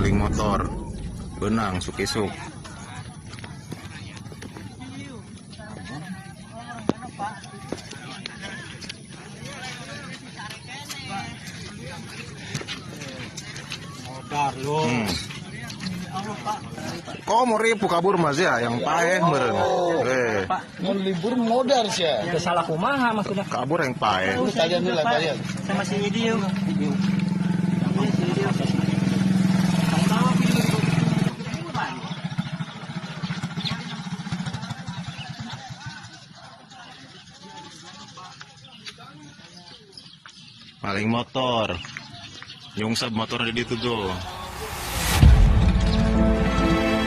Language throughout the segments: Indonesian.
maling motor, Benang, Sukisuk. Kok mau ribu kabur mas ya, yang paeh meren. Pak, mau libur modal sih ya. Udah salah kumaha maksudnya. Kabur yang paeh. Kalian dulu lah kalian. Saya masih video. Maling motor, nyungsep motor di tuh.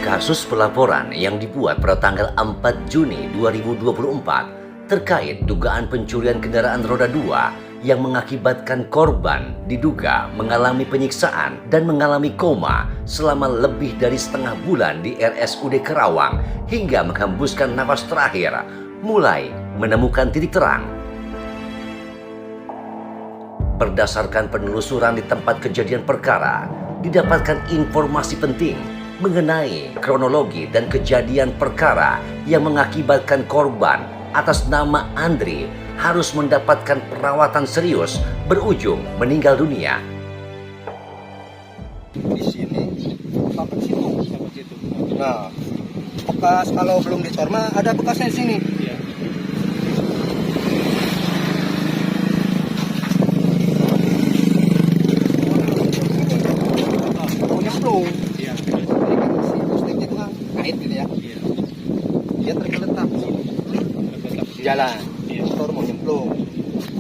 Kasus pelaporan yang dibuat pada tanggal 4 Juni 2024 terkait dugaan pencurian kendaraan roda 2 yang mengakibatkan korban diduga mengalami penyiksaan dan mengalami koma selama lebih dari setengah bulan di RSUD Karawang hingga menghembuskan nafas terakhir, mulai menemukan titik terang. Berdasarkan penelusuran di tempat kejadian perkara, didapatkan informasi penting mengenai kronologi dan kejadian perkara yang mengakibatkan korban atas nama Andri harus mendapatkan perawatan serius berujung meninggal dunia. Di sini sampai situ. Nah, bekas kalau belum dicor mah ada bekasnya di sini. Nyemplung. Iya. Sticknya itu kan kait gitu ya. Dia tergeletak di jalan. Motor mau nyemplung.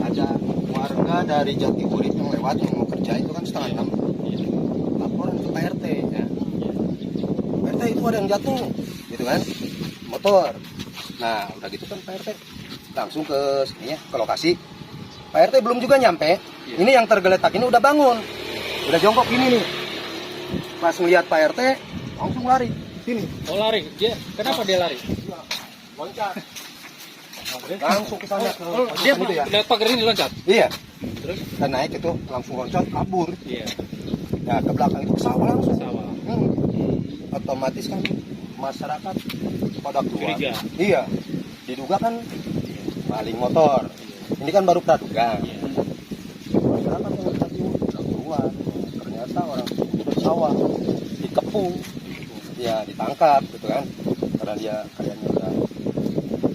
Ada warga dari Jatiurip yang lewat yang mau kerja itu kan setengah 6. Laporan ke Pak RT ya. Pak RT itu ada yang jatuh gitu kan, motor. Nah udah gitu kan Pak RT langsung ke sini ya, ke lokasi. Pak RT belum juga nyampe, ini yang tergeletak ini udah bangun, udah jongkok gini nih. Pas ngeliat Pak RT langsung lari sini. Oh lari, dia kenapa dia lari? Loncat langsung ke sana ke Dia itu ya. lihat pagar ini loncat. Iya, Terus? dan naik itu langsung loncat kabur. Iya. Nah ke belakang itu ke sawah langsung. Sawah. Otomatis kan masyarakat pada keluar. Curiga. Iya, diduga kan maling motor. Ini kan baru praduga. Masyarakat yang tadi udah keluar, ternyata orang itu bersawah, dikepung, ya ditangkap gitu kan, karena dia kayaknya udah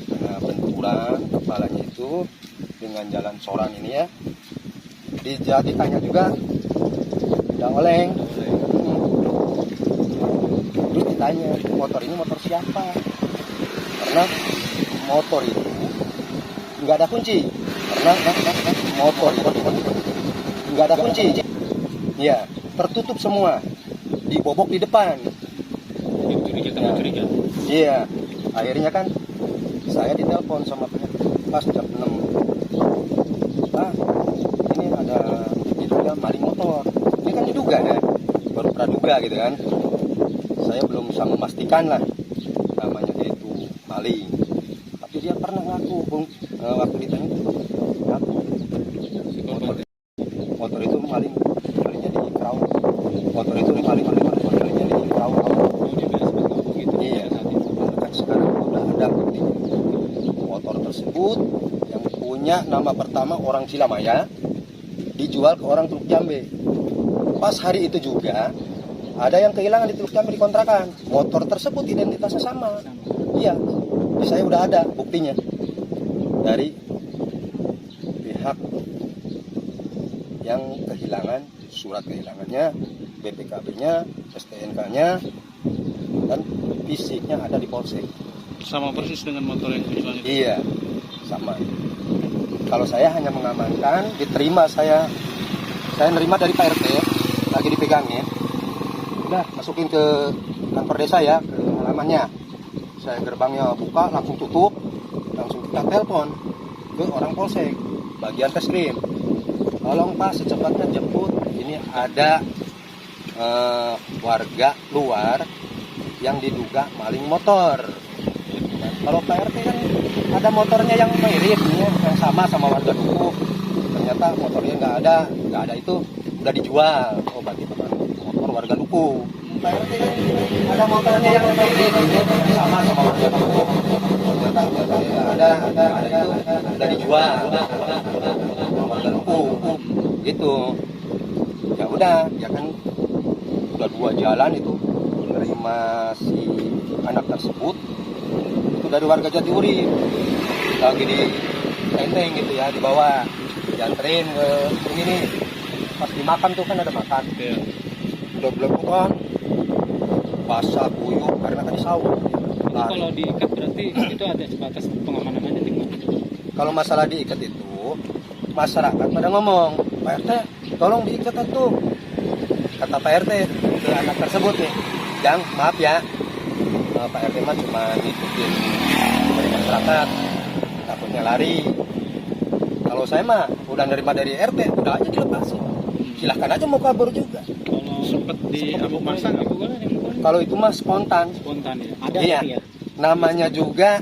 kena benturan kepalanya itu dengan jalan sorang ini ya. Ditanya juga udah oleng. Terus ditanya, motor ini motor siapa? Karena motor itu nggak ada kunci. Karena motor nggak ada kunci. Iya, tertutup semua. Dibobok di depan. Curiga. Iya, akhirnya kan saya ditelepon sama pihak pas jam 6. Ah, ini ada diduga maling motor. Ini kan diduga ya, baru praduga gitu kan. Saya belum bisa memastikan lah namanya dia itu maling, tapi dia pernah ngaku waktu ditanya itu ngaku motor itu malingnya di Karawang, motor itu malingnya di Karawang. Iya, kan sekarang udah ada bukti motor tersebut yang punya nama pertama orang Cilamaya dijual ke orang Teluk Jambe. Pas hari itu juga ada yang kehilangan di Teluk Jambe di kontrakan. Motor tersebut identitasnya sama. Iya, saya udah ada buktinya dari pihak yang kehilangan, surat kehilangannya, BPKB-nya, STNK-nya, dan fisiknya ada di Polsek. Sama persis dengan motor yang kehilangan itu. Iya, sama. Kalau saya hanya mengamankan, diterima saya nerima dari Pak RT, lagi dipegangin. Udah masukin ke kantor desa ya, ke halamannya. Saya gerbangnya buka, langsung tutup, langsung kita telepon ke orang Polsek, bagian Reskrim. Tolong Pak secepatnya jemput, ini ada warga luar yang diduga maling motor. Nah, kalau Pak RT kan ada motornya yang mirip, yang sama warga dulu. Ternyata motornya nggak ada itu udah dijual. Oh berarti motor warga Duku. Pak RT kan ada motornya yang kayak gini, sama warga Duku. Ada itu udah dijual sama warga Duku. Gitu. Ya udah, ya kan udah 2 jalan itu menerima si anak tersebut itu dari warga Jatiuri lagi di tenteng gitu ya, dibawa dianterin ke ini nih, pas dimakan tuh kan ada makan udah belepotan basah kuyup karena tadi sahur. Itu kalau diikat berarti itu ada sebatas pengamanan aja tinggal. Kalau masalah diikat itu masyarakat pada ngomong, Pak RT tolong diikat tuh, kata Pak RT ke anak tersebut nih. Yang maaf ya, Pak RT mah cuma ngikutin dari masyarakat, takutnya lari. Kalau saya mah udah nerima dari RT, udah aja dilepasin. Silahkan aja mau kabur juga. Kalau sempat di amuk masa nggak bukan yang bukan? Kalau itu mah spontan. Spontan ya. Ada Iya. tapi ya. Namanya juga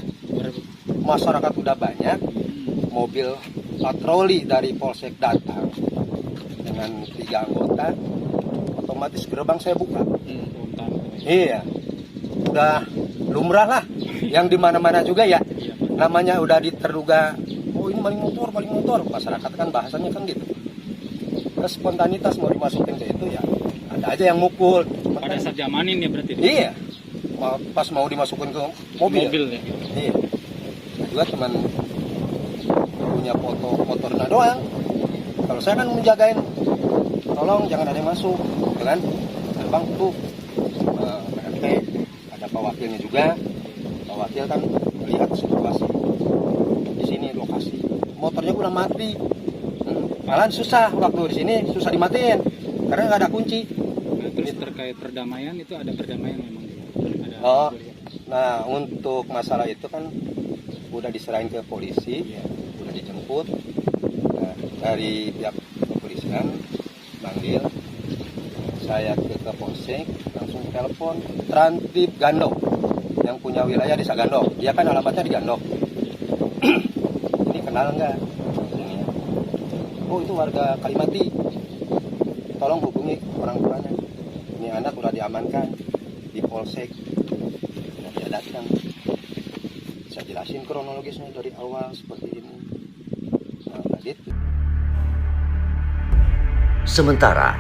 masyarakat udah banyak, mobil patroli dari Polsek datang dengan 3 anggota, otomatis gerbang saya buka. Spontan. Iya, udah lumrah lah. Yang di mana-mana juga ya, Iya. namanya udah diterduga. Oh ini maling motor. Masyarakat kan bahasanya kan gitu. Terus spontanitas mau dimasukin ke itu ya, ada aja yang mukul. Pada saat jamanin ya berarti. Iya, pas mau dimasukin ke mobil. Ya. Iya. Nah, juga cuman punya foto motornya doang. Kalau saya kan menjagain, tolong jangan ada yang masuk, kan? Gerbang tuh PRT, ada Pak Wakilnya juga. Pak Wakil kan melihat situasi di sini lokasi. Motornya udah mati. Malah susah waktu di sini susah dimatiin karena nggak ada kunci. Nah, terus terkait perdamaian itu ada perdamaian memang. Ada Oh, nah untuk masalah itu kan udah diserahin ke polisi, udah dijemput. Nah, dari pihak kepolisian manggil saya ke Polsek, langsung telepon Trantip Gandok yang punya wilayah desa Gandok. Dia kan alamatnya di Gandok. Ini kenal nggak? Oh itu warga Kalimati. Tolong hubungi orang tuanya. Ini anak udah diamankan di Polsek. Nah, dia datang. Saya jelasin kronologisnya dari awal seperti ini. Nah, Radit. Sementara,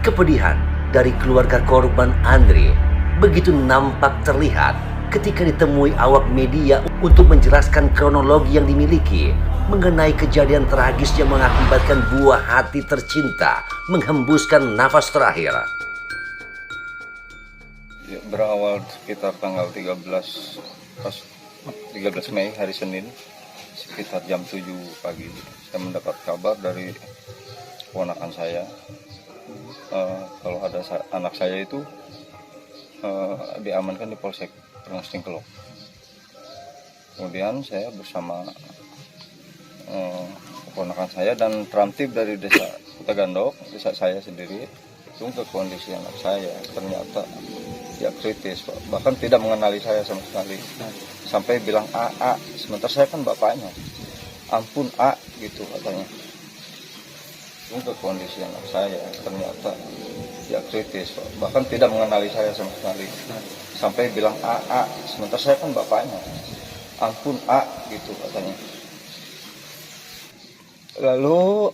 kepedihan dari keluarga korban Andre begitu nampak terlihat ketika ditemui awak media untuk menjelaskan kronologi yang dimiliki mengenai kejadian tragis yang mengakibatkan buah hati tercinta menghembuskan nafas terakhir. Ya, berawal sekitar tanggal 13 Mei hari Senin sekitar jam 7 pagi saya mendapat kabar dari ponakan saya kalau ada anak saya itu diamankan di Polsek Rengas Dengklok. Kemudian saya bersama keponakan saya dan Tramtip dari desa Kota Gandok, desa saya sendiri, itu ke kondisi anak saya. Ternyata ya kritis, Pak. Bahkan tidak mengenali saya sama sekali. Sampai bilang A, sementara saya kan bapaknya. Ampun A, gitu katanya. Itu ke kondisi anak saya. Ternyata ya kritis, Pak. Bahkan tidak mengenali saya sama sekali. Sampai bilang A, sementara saya kan bapaknya. Ampun A, gitu katanya. Lalu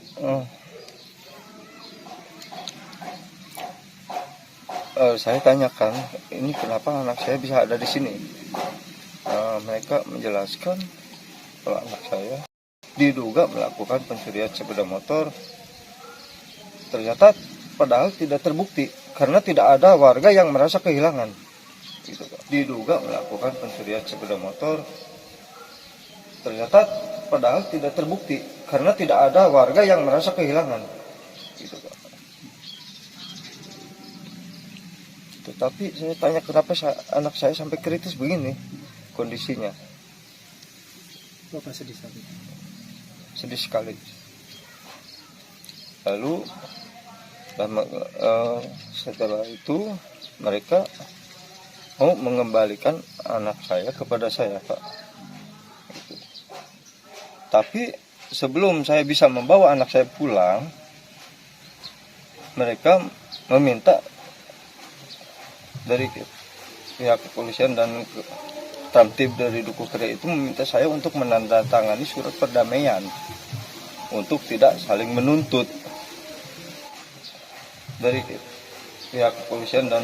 saya tanyakan, ini kenapa anak saya bisa ada di sini? Mereka menjelaskan kalau anak saya diduga melakukan pencurian sepeda motor. Ternyata padahal tidak terbukti karena tidak ada warga yang merasa kehilangan. Gitu, diduga melakukan pencurian sepeda motor. Ternyata padahal tidak terbukti karena tidak ada warga yang merasa kehilangan. Gitu, Pak. Tetapi saya tanya kenapa anak saya sampai kritis begini kondisinya. Bapak sedih sekali. Sedih sekali. Lalu setelah itu mereka mau mengembalikan anak saya kepada saya, Pak. Tapi sebelum saya bisa membawa anak saya pulang, mereka meminta dari pihak kepolisian dan Tramtib dari Dukuh Keri itu meminta saya untuk menandatangani surat perdamaian untuk tidak saling menuntut. Dari pihak kepolisian dan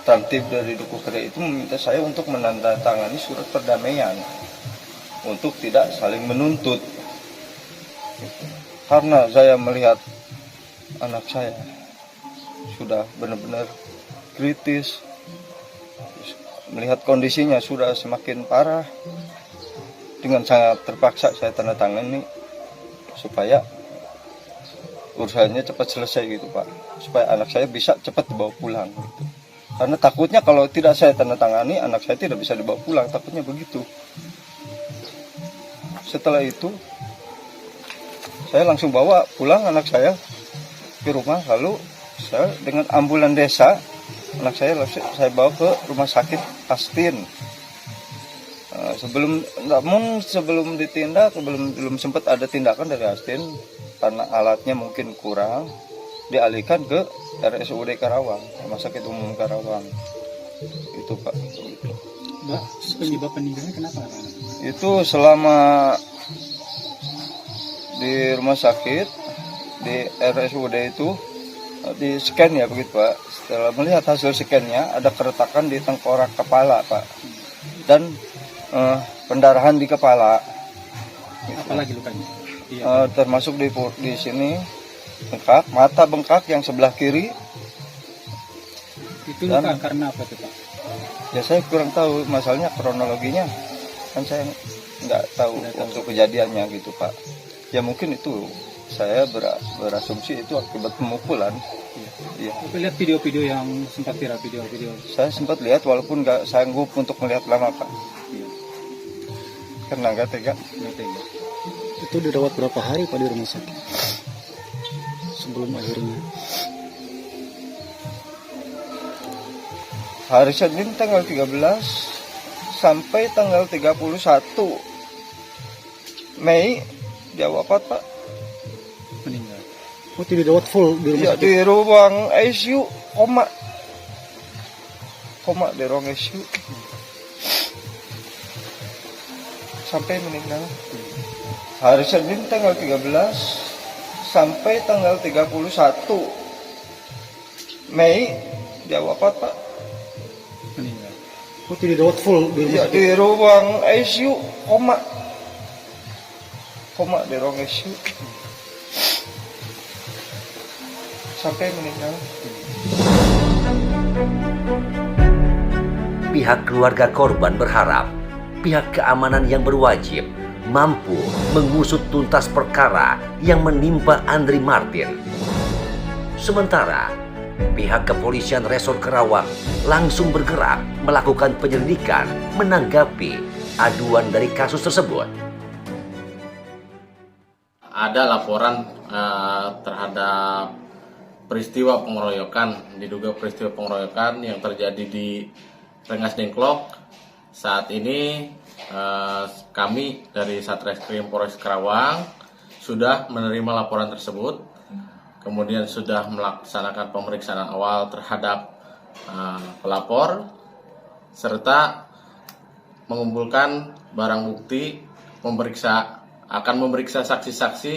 Tramtib dari Dukuh Keri itu meminta saya untuk menandatangani surat perdamaian untuk tidak saling menuntut. Karena saya melihat anak saya sudah benar-benar kritis, melihat kondisinya sudah semakin parah, dengan sangat terpaksa saya tanda tangani supaya urusannya cepat selesai gitu Pak, supaya anak saya bisa cepat dibawa pulang gitu. Karena takutnya kalau tidak saya tanda tangani anak saya tidak bisa dibawa pulang, takutnya begitu. Setelah itu saya langsung bawa pulang anak saya ke rumah, lalu saya dengan ambulan desa anak saya bawa ke rumah sakit Astin. Sebelum ditindak, belum sempat ada tindakan dari Astin karena alatnya mungkin kurang, dialihkan ke RSUD Karawang, Rumah Sakit Umum Karawang. Itu Pak. Mbak, penyebab meninggalnya kenapa? Itu selama di rumah sakit di RSUD itu di scan ya begitu Pak. Setelah melihat hasil scannya ada keretakan di tengkorak kepala Pak, dan pendarahan di kepala. Apalagi lukanya? Termasuk di sini bengkak, mata bengkak yang sebelah kiri. Itu luka karena apa tuh Pak? Ya saya kurang tahu masalahnya, kronologinya kan saya nggak tahu untuk kejadiannya gitu Pak. Ya mungkin itu saya berasumsi itu akibat pemukulan. Iya. Lihat video-video yang sempat viral, video-video. Saya sempat lihat walaupun nggak sanggup untuk melihat lama Pak. Iya. Karena nggak tega. Itu dirawat berapa hari Pak di rumah sakit? Sebelum akhirnya. Hari Senin tanggal 13 sampai tanggal 31 Mei dia wafat Pak. Meninggal. Oh, tidak dirawat full di rumah Ya, sakit? di ruang ICU, koma di ruang ICU sampai meninggal. Hari Senin tanggal 13 sampai tanggal 31 Mei dia wafat Pak. Meninggal. Oh, tidak dirawat full di rumah Ya, sakit? di ruang ICU, koma di ruang ICU sampai meninggal. Pihak keluarga korban berharap pihak keamanan yang berwajib mampu mengusut tuntas perkara yang menimpa Andri Martin. Sementara pihak kepolisian Resor Karawang langsung bergerak melakukan penyelidikan menanggapi aduan dari kasus tersebut. Ada laporan terhadap peristiwa pengeroyokan, diduga peristiwa pengeroyokan yang terjadi di Rengas Dengklok. Saat ini kami dari Satreskrim Polres Karawang sudah menerima laporan tersebut, kemudian sudah melaksanakan pemeriksaan awal terhadap pelapor serta mengumpulkan barang bukti, akan memeriksa saksi-saksi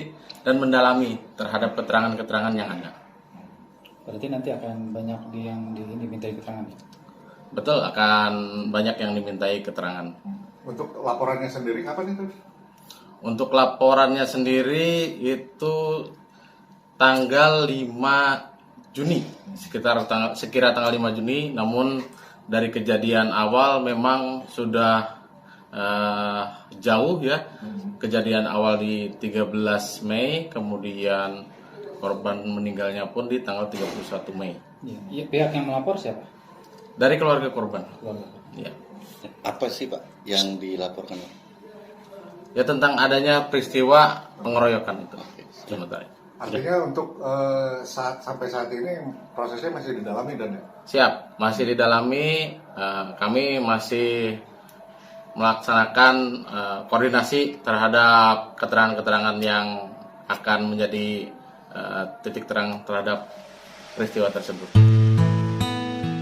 dan mendalami terhadap keterangan-keterangan yang ada. Berarti nanti akan banyak yang dimintai keterangan. Betul, akan banyak yang dimintai keterangan. Untuk laporannya sendiri kapan itu? Untuk laporannya sendiri itu tanggal 5 Juni, sekira tanggal 5 Juni, namun dari kejadian awal memang sudah jauh ya. Kejadian awal di 13 Mei, kemudian korban meninggalnya pun di tanggal 31 Mei. Ya, pihak yang melapor siapa? Dari keluarga korban. Ya. Apa sih Pak yang dilaporkan? Ya tentang adanya peristiwa pengeroyokan itu. Sementara. Artinya untuk sampai saat ini prosesnya masih didalami dan ya? Siap, masih didalami. Kami masih melaksanakan koordinasi terhadap keterangan-keterangan yang akan menjadi titik terang terhadap peristiwa tersebut.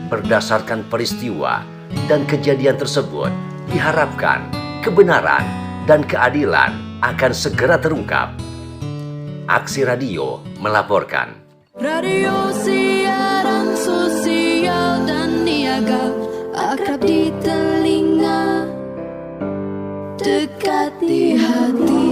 Berdasarkan peristiwa dan kejadian tersebut, diharapkan kebenaran dan keadilan akan segera terungkap. Aksi Radio melaporkan. Radio siaran sosial dan niaga, akrab di telinga, dekat di hati.